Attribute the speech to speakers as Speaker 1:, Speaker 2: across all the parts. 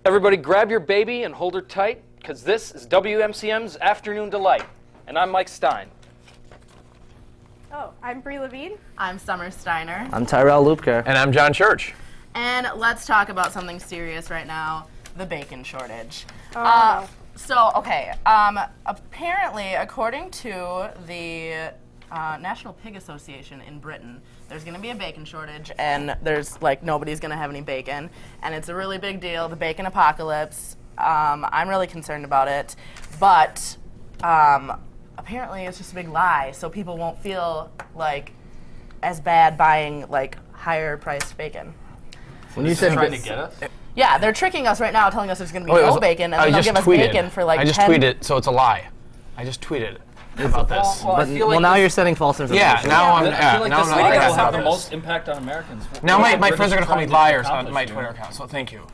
Speaker 1: Everybody grab your baby and hold her tight, because this is WMCM's Afternoon Delight. And I'm Mike Stein.
Speaker 2: Oh, I'm Bree Levine.
Speaker 3: I'm Summer Steiner.
Speaker 4: I'm Tyrell Loopker.
Speaker 5: And I'm John Church.
Speaker 3: And let's talk about something serious right now, the bacon shortage.
Speaker 2: Oh,
Speaker 3: Apparently, according to the National Pig Association in Britain, there's going to be a bacon shortage, and there's, nobody's going to have any bacon, and it's a really big deal, the bacon apocalypse. I'm really concerned about it, but apparently it's just a big lie, so people won't feel, as bad buying, higher priced bacon.
Speaker 4: When you said
Speaker 1: Trying to get us?
Speaker 3: Yeah, they're tricking us right now, telling us there's going to be no bacon, and then they'll give us bacon for
Speaker 5: I just tweeted, so it's a lie. I just tweeted about this.
Speaker 4: Well, now you're setting false information.
Speaker 5: Yeah, now I'm.
Speaker 1: I feel like
Speaker 5: now
Speaker 1: this
Speaker 5: I'm
Speaker 1: video
Speaker 5: not
Speaker 1: will have the
Speaker 5: this.
Speaker 1: most impact on Americans.
Speaker 5: Now
Speaker 1: What
Speaker 5: my
Speaker 1: are
Speaker 5: friends are gonna call me
Speaker 1: British trying to
Speaker 5: liars on
Speaker 1: accomplish
Speaker 5: my
Speaker 1: here?
Speaker 5: Twitter account. So thank you.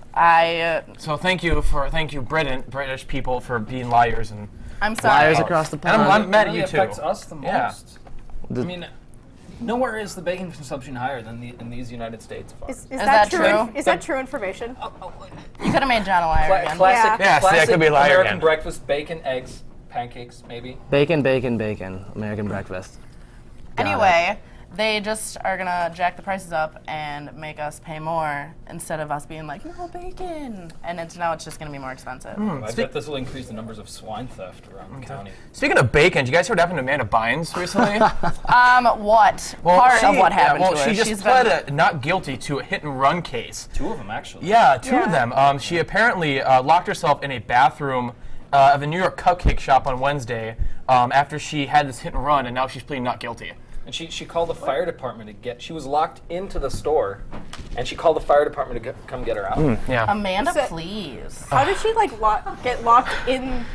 Speaker 3: So
Speaker 5: thank you, British people for being liars and
Speaker 3: I'm sorry.
Speaker 4: Liars across the pond.
Speaker 5: And I'm mad at
Speaker 1: It really
Speaker 5: you too.
Speaker 1: affects us the
Speaker 5: Yeah.
Speaker 1: most. I mean, nowhere is the bacon consumption higher than in these United States.
Speaker 2: Is
Speaker 3: that
Speaker 2: true?
Speaker 3: true?
Speaker 2: Is that true information?
Speaker 3: You could have made John a liar again.
Speaker 1: Classic,
Speaker 5: Yeah, see, I
Speaker 1: classic
Speaker 5: could be a liar
Speaker 1: American
Speaker 5: again.
Speaker 1: breakfast: bacon, eggs, pancakes, maybe.
Speaker 4: Bacon, bacon, bacon. American breakfast. Got
Speaker 3: Anyway, they just are going to jack the prices up and make us pay more instead of us being like, no bacon. And now it's just going to be more expensive.
Speaker 1: I bet this will increase the numbers of swine theft around the county.
Speaker 5: Speaking of bacon, did you guys hear what happened to Amanda Bynes recently?
Speaker 3: What? Part of what happened to her?
Speaker 5: She just
Speaker 3: She's
Speaker 5: pled not guilty to a hit and run case.
Speaker 1: Two of them, actually.
Speaker 5: Yeah, two of them. She apparently locked herself in a bathroom of a New York cupcake shop on Wednesday after she had this hit and run, and now she's pleading not guilty.
Speaker 1: And she called the fire department to get. She was locked into the store, and she called the fire department to come get her out.
Speaker 5: Yeah.
Speaker 3: Amanda,
Speaker 2: So-
Speaker 3: please.
Speaker 2: How did she get locked in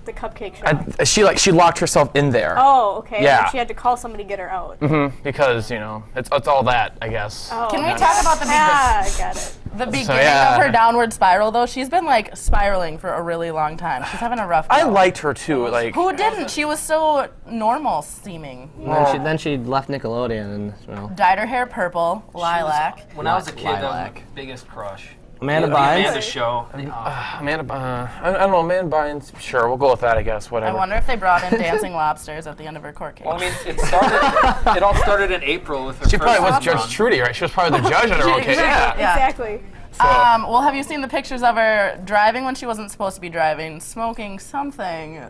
Speaker 2: the cupcake shop?
Speaker 5: She locked herself in there.
Speaker 2: Oh, okay.
Speaker 5: Yeah.
Speaker 2: And she had to call somebody to get her out.
Speaker 5: Because, it's all that, I guess.
Speaker 2: Oh,
Speaker 3: Can we talk about
Speaker 2: I got it.
Speaker 3: the beginning
Speaker 5: yeah.
Speaker 3: of her downward spiral, though? She's been, spiraling for a really long time. She's having a rough
Speaker 5: I
Speaker 3: go.
Speaker 5: liked her, too.
Speaker 3: Who didn't? She was so normal seeming.
Speaker 4: Then she left Nickelodeon and,
Speaker 3: Dyed her hair purple, lilac.
Speaker 1: When I was a kid, that was
Speaker 4: Lilac.
Speaker 1: my biggest crush.
Speaker 4: Amanda
Speaker 1: The
Speaker 4: Bynes.
Speaker 1: Amanda show.
Speaker 5: Amanda, I don't know, Amanda Bynes. Sure, we'll go with that, I guess.
Speaker 3: I
Speaker 5: Whatever.
Speaker 3: wonder if they brought in dancing lobsters at the end of her court case.
Speaker 1: Well, I mean, it all started in April with her
Speaker 5: She probably was
Speaker 1: first
Speaker 5: Judge
Speaker 1: run.
Speaker 5: Trudy, right? She was probably the judge at her own case. Yeah.
Speaker 2: Exactly.
Speaker 3: Well, have you seen the pictures of her driving when she wasn't supposed to be driving, smoking something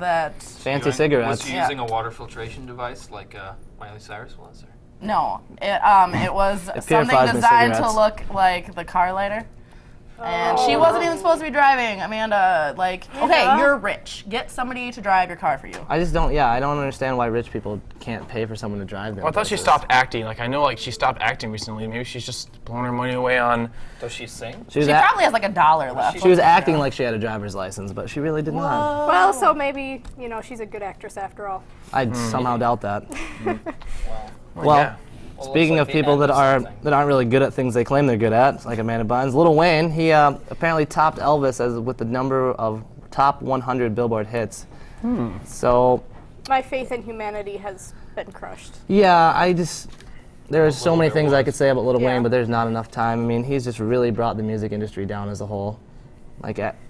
Speaker 3: that...
Speaker 4: Fancy cigarettes.
Speaker 1: Was she using a water filtration device like Miley Cyrus was? Or?
Speaker 3: No, it was something
Speaker 4: purifies my
Speaker 3: designed to
Speaker 4: cigarettes.
Speaker 3: look like the car lighter. And she wasn't even supposed to be driving, Amanda. Okay, you're rich. Get somebody to drive your car for you.
Speaker 4: I just don't understand why rich people can't pay for someone to drive them.
Speaker 5: Well, I thought she stopped acting. I know, she stopped acting recently. Maybe she's just blowing her money away on...
Speaker 1: Does she sing?
Speaker 4: She was,
Speaker 3: She probably has $1 left.
Speaker 4: she was acting like she had a driver's license, but she really did not.
Speaker 2: Well, so maybe, she's a good actress after all.
Speaker 4: I'd somehow doubt that.
Speaker 5: Well, yeah.
Speaker 4: Speaking of people that aren't really good at things they claim they're good at, like Amanda Bynes, Lil Wayne, he apparently topped Elvis with the number of top 100 Billboard hits. So,
Speaker 2: My faith in humanity has been crushed.
Speaker 4: yeah, there's so many things I could say about Lil
Speaker 2: Yeah.
Speaker 4: Wayne, but there's not enough time. I mean, he's just really brought the music industry down as a whole.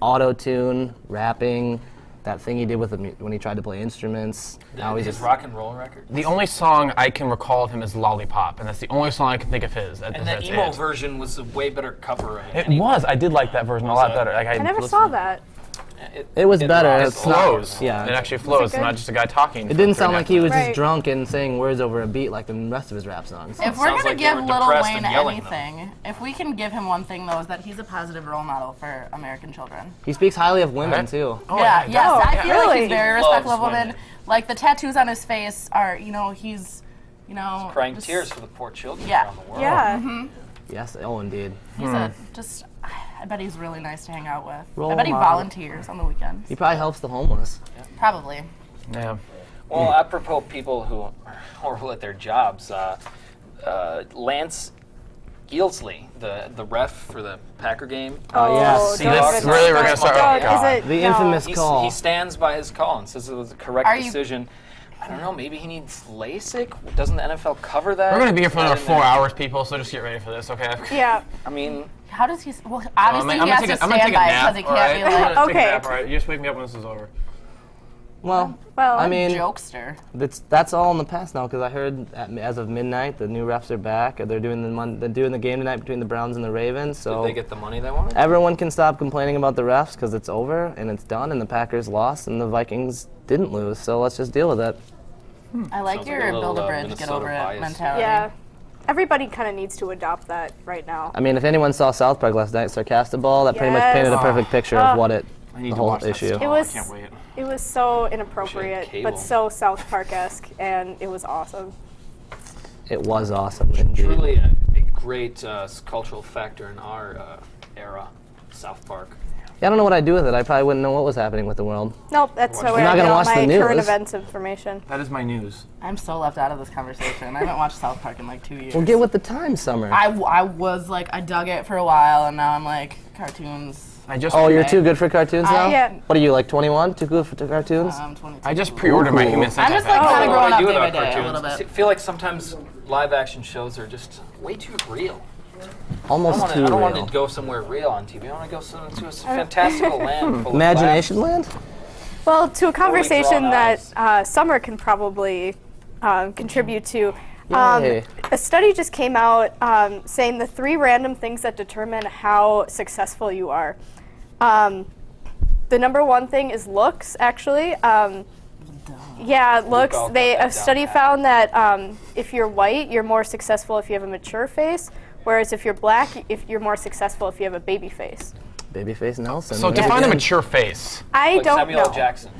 Speaker 4: Auto-tune, rapping, that thing he did when he tried to play instruments. Now he's
Speaker 1: His
Speaker 4: just
Speaker 1: rock and roll record.
Speaker 5: The only song I can recall of him is Lollipop, and that's the only song I can think of his.
Speaker 1: And
Speaker 5: That's
Speaker 1: the emo
Speaker 5: it.
Speaker 1: version was a way better cover of it.
Speaker 5: It
Speaker 1: anyway.
Speaker 5: was. I did like that version a lot
Speaker 1: it?
Speaker 5: better.
Speaker 2: I never saw that.
Speaker 4: It was better.
Speaker 1: rocks.
Speaker 5: It flows.
Speaker 4: Yeah.
Speaker 5: It actually flows. It's
Speaker 2: good?
Speaker 5: not just a guy talking.
Speaker 4: It didn't sound like he was
Speaker 2: Right.
Speaker 4: just drunk and saying words over a beat like the rest of his rap songs.
Speaker 3: If we're
Speaker 1: Sounds
Speaker 3: gonna
Speaker 1: like they
Speaker 3: give
Speaker 1: were
Speaker 3: Lil
Speaker 1: depressed
Speaker 3: Wayne
Speaker 1: and yelling, though.
Speaker 3: anything, if we can give him one thing though, is that he's a positive role model for American children.
Speaker 4: He speaks highly of women
Speaker 5: Okay.
Speaker 4: too.
Speaker 5: Oh,
Speaker 3: Yeah, yes,
Speaker 2: Oh,
Speaker 3: I feel like
Speaker 2: really?
Speaker 3: he's very
Speaker 1: Loves
Speaker 3: respectful of women.
Speaker 1: women.
Speaker 3: Like the tattoos on his face are, he's,
Speaker 1: Crying
Speaker 3: just-
Speaker 1: tears for the poor children
Speaker 3: Yeah.
Speaker 1: around the world.
Speaker 2: Yeah.
Speaker 4: Yes, oh indeed.
Speaker 3: He's I bet he's really nice to hang out with.
Speaker 4: Role
Speaker 3: I bet he
Speaker 4: model.
Speaker 3: volunteers on the weekends.
Speaker 4: He probably helps the homeless.
Speaker 3: Probably.
Speaker 5: Yeah.
Speaker 1: Well, apropos people who are horrible at their jobs, Lance Gilsley, the ref for the Packer game.
Speaker 4: Oh, yes.
Speaker 2: don't
Speaker 5: See, this
Speaker 2: even
Speaker 5: really, we're
Speaker 2: talk
Speaker 5: gonna start-
Speaker 2: about
Speaker 5: oh,
Speaker 2: it.
Speaker 5: God.
Speaker 2: Is it?
Speaker 4: The
Speaker 2: no.
Speaker 4: infamous call.
Speaker 1: He stands by his call and says it was a correct
Speaker 3: Are you-
Speaker 1: decision. I don't know. Maybe he needs LASIK. Doesn't the NFL cover that?
Speaker 5: We're going to be here for another
Speaker 1: Isn't
Speaker 5: 4
Speaker 1: there-
Speaker 5: hours, people, so just get ready for this, okay?
Speaker 2: Yeah.
Speaker 1: I mean,
Speaker 3: How does he? Well, obviously
Speaker 5: I'm
Speaker 3: he has to
Speaker 5: gonna
Speaker 3: stand
Speaker 5: take a
Speaker 3: by it
Speaker 5: nap,
Speaker 3: because he can't be
Speaker 5: all right?
Speaker 3: like
Speaker 5: I'm gonna take a
Speaker 2: Okay.
Speaker 5: nap, all right? You just wake me up when this is over.
Speaker 4: Well,
Speaker 2: Well,
Speaker 4: I mean,
Speaker 3: jokester.
Speaker 4: that's all in the past now because I heard as of midnight the new refs are back. They're doing they're doing the game tonight between the Browns and the Ravens. So
Speaker 1: did they get the money they wanted?
Speaker 4: everyone can stop complaining about the refs because it's over and it's done, and the Packers lost and the Vikings didn't lose. So let's just deal with it.
Speaker 3: I like
Speaker 1: Sounds
Speaker 3: your
Speaker 1: like a little,
Speaker 3: build a bridge, get
Speaker 1: Minnesota
Speaker 3: over it
Speaker 1: bias.
Speaker 3: mentality.
Speaker 2: yeah. Everybody kind of needs to adopt that right now.
Speaker 4: I mean, if anyone saw South Park last night, Sarcastic Ball, that pretty much
Speaker 2: Yes.
Speaker 4: painted a perfect picture of what it,
Speaker 5: I need
Speaker 4: the
Speaker 5: to
Speaker 4: whole
Speaker 5: watch that
Speaker 4: issue.
Speaker 5: still.
Speaker 2: It was-
Speaker 5: I can't wait.
Speaker 2: It was so inappropriate,
Speaker 1: cable.
Speaker 2: but so South Park-esque, and it was awesome.
Speaker 4: It was awesome. Indeed.
Speaker 1: Truly a great cultural factor in our era, South Park.
Speaker 4: Yeah, I don't know what I'd do with it. I probably wouldn't know what was happening with the world.
Speaker 2: Nope, that's
Speaker 1: Watch
Speaker 2: how
Speaker 1: it.
Speaker 2: I
Speaker 4: You're not
Speaker 2: get
Speaker 4: gonna
Speaker 2: all
Speaker 4: watch
Speaker 2: my
Speaker 4: the
Speaker 2: current
Speaker 4: news.
Speaker 2: events information.
Speaker 5: That is my news.
Speaker 3: I'm so left out of this conversation. I haven't watched South Park in like 2 years.
Speaker 4: Well, get with the times, Summer.
Speaker 3: I was like, I dug it for a while, and now I'm like, cartoons.
Speaker 5: I just
Speaker 4: Oh, you're too good for cartoons now?
Speaker 2: Yeah.
Speaker 4: What are you, like 21? Too good for cartoons?
Speaker 3: I'm 22.
Speaker 5: I just pre-ordered my Human Centipede.
Speaker 3: I'm just like
Speaker 1: I
Speaker 3: kind
Speaker 1: don't
Speaker 3: of
Speaker 1: know
Speaker 3: growing
Speaker 1: what
Speaker 3: up
Speaker 1: I do
Speaker 3: day by
Speaker 1: about
Speaker 3: day a
Speaker 1: cartoons.
Speaker 3: little
Speaker 1: I
Speaker 3: bit.
Speaker 1: feel like sometimes live action shows are just way too real.
Speaker 4: Almost
Speaker 1: I
Speaker 4: too
Speaker 1: don't want
Speaker 4: real.
Speaker 1: to go somewhere real on TV. I want to go to a fantastical land full of
Speaker 4: Imagination
Speaker 1: laughs.
Speaker 4: Land?
Speaker 2: Well, to a conversation
Speaker 1: drawn
Speaker 2: that
Speaker 1: eyes.
Speaker 2: Summer can probably contribute to,
Speaker 4: Yay.
Speaker 2: a study just came out saying the 3 random things that determine how successful you are. The number 1 thing is looks, actually. Yeah, looks.
Speaker 1: all got
Speaker 2: A
Speaker 1: that down
Speaker 2: study
Speaker 1: pat.
Speaker 2: found that if you're white, you're more successful if you have a mature face, whereas if you're black, if you're more successful if you have a baby face.
Speaker 4: Babyface Nelson.
Speaker 5: So
Speaker 4: right
Speaker 5: define a
Speaker 4: again.
Speaker 5: mature face.
Speaker 2: I
Speaker 1: Like
Speaker 2: don't
Speaker 1: Samuel
Speaker 2: know.
Speaker 1: L. Jackson,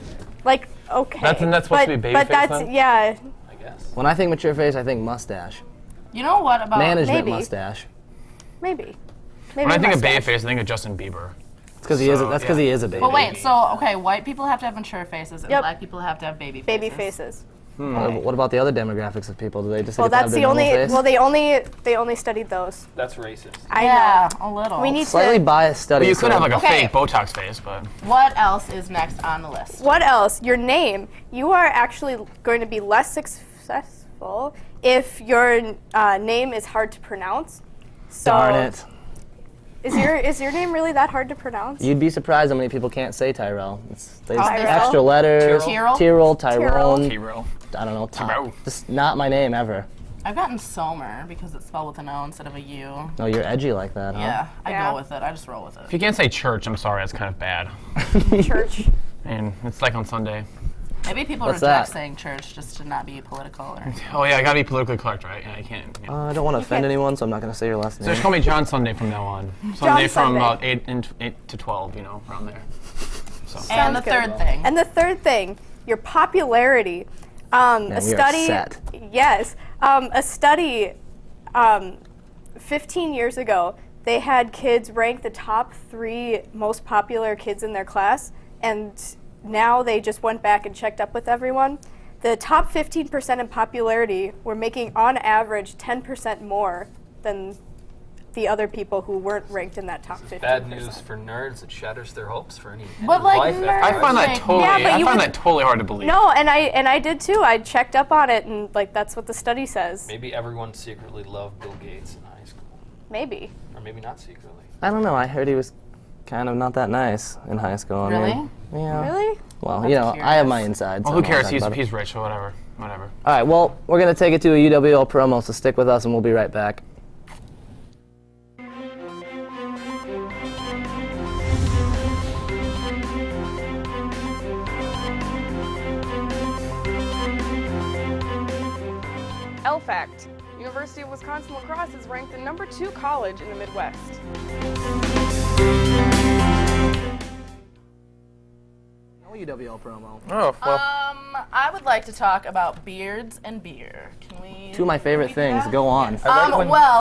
Speaker 2: Like, okay.
Speaker 5: That's supposed
Speaker 2: but,
Speaker 5: to be baby
Speaker 2: But
Speaker 5: face,
Speaker 2: that's,
Speaker 5: then?
Speaker 2: yeah,
Speaker 1: I guess.
Speaker 4: When I think mature face, I think mustache.
Speaker 3: You know what about
Speaker 4: Management
Speaker 2: maybe.
Speaker 4: mustache.
Speaker 2: maybe.
Speaker 5: When I think of
Speaker 2: mustache.
Speaker 5: babyface, I think of Justin Bieber.
Speaker 4: It's because he is.
Speaker 5: So,
Speaker 4: That's because
Speaker 5: yeah.
Speaker 4: he is a baby.
Speaker 3: But wait, so okay, white people have to have mature faces, and
Speaker 2: Yep.
Speaker 3: black people have to have baby faces.
Speaker 2: Baby faces.
Speaker 4: What about the other demographics of people? Do they just
Speaker 2: Well,
Speaker 4: get to have
Speaker 2: that's
Speaker 4: their
Speaker 2: the only.
Speaker 4: normal face?
Speaker 2: Well, they only studied those.
Speaker 1: That's racist.
Speaker 2: I
Speaker 3: Yeah,
Speaker 2: know.
Speaker 3: a little.
Speaker 2: We need
Speaker 4: Slightly
Speaker 2: to.
Speaker 4: biased study.
Speaker 5: Well, you could have like a
Speaker 3: Okay.
Speaker 5: fake Botox face, but
Speaker 3: What else is next on the list?
Speaker 2: What else? Your name. You are actually going to be less successful if your name is hard to pronounce. So
Speaker 4: Darn it.
Speaker 2: Is your name really that hard to pronounce?
Speaker 4: You'd be surprised how many people can't say Tyrell. They
Speaker 2: Tyrell?
Speaker 4: extra letters.
Speaker 3: Tyrell?
Speaker 4: Tyrell, Tyrone.
Speaker 5: hero.
Speaker 4: I don't know.
Speaker 5: Tyrell.
Speaker 4: Just not my name ever.
Speaker 3: I've gotten Somer because it's spelled with an O instead of a U.
Speaker 4: No, you're edgy like that, huh?
Speaker 3: Yeah, I
Speaker 2: Yeah.
Speaker 3: go with it. I just roll with
Speaker 5: If
Speaker 3: it.
Speaker 5: you can't say church, I'm sorry, that's kind of bad.
Speaker 2: Church.
Speaker 5: And it's like on Sunday.
Speaker 3: Maybe people
Speaker 4: What's
Speaker 3: reject
Speaker 4: that?
Speaker 3: saying church just to not be political. Or
Speaker 5: Oh yeah, I gotta be politically correct, right? Yeah, I can't. You know.
Speaker 4: I don't want to offend
Speaker 2: can't-
Speaker 4: anyone, so I'm not going to say your last
Speaker 5: So
Speaker 4: name.
Speaker 5: just call me John Sunday from now on. Sunday from
Speaker 2: Sunday.
Speaker 5: 8 to 12, you know, around there. So.
Speaker 3: and the
Speaker 2: Sounds good.
Speaker 3: third thing.
Speaker 2: And the third thing, your popularity.
Speaker 4: Man,
Speaker 2: A
Speaker 4: we are
Speaker 2: study.
Speaker 4: set.
Speaker 2: Yes, a study. 15 years ago, they had kids rank the top 3 most popular kids in their class, and now they just went back and checked up with everyone. The top 15% in popularity were making, on average, 10% more than the other people who weren't ranked in that top 15%.
Speaker 1: Bad news for nerds. It shatters their hopes for any
Speaker 3: But, like,
Speaker 1: life
Speaker 3: nerds-
Speaker 1: after
Speaker 5: I find that
Speaker 3: Like,
Speaker 5: totally.
Speaker 2: yeah, but
Speaker 5: I
Speaker 2: you
Speaker 5: find
Speaker 2: would-
Speaker 5: that totally hard to believe.
Speaker 2: No, and I did too. I checked up on it, and like that's what the study says.
Speaker 1: Maybe everyone secretly loved Bill Gates in high school,
Speaker 2: Maybe.
Speaker 1: or maybe not secretly.
Speaker 4: I don't know. I heard he was kind of not that nice in high school. I
Speaker 3: Really?
Speaker 4: mean, yeah.
Speaker 2: Really?
Speaker 4: Well, you know, I have
Speaker 3: curious.
Speaker 4: my insides.
Speaker 5: Well,
Speaker 4: so
Speaker 5: who
Speaker 4: I'm not
Speaker 5: cares?
Speaker 4: talking about it.
Speaker 5: He's rich, so whatever. Whatever.
Speaker 4: All right, well, we're going to take it to a UWL promo, so stick with us and we'll be right back.
Speaker 6: Fact: University of Wisconsin La Crosse is ranked the #2 college in the Midwest.
Speaker 4: No UWL promo.
Speaker 5: Oh well.
Speaker 3: I would like to talk about beards and beer. Can we?
Speaker 4: Two of my favorite things. Go on.
Speaker 1: I like when
Speaker 3: Well,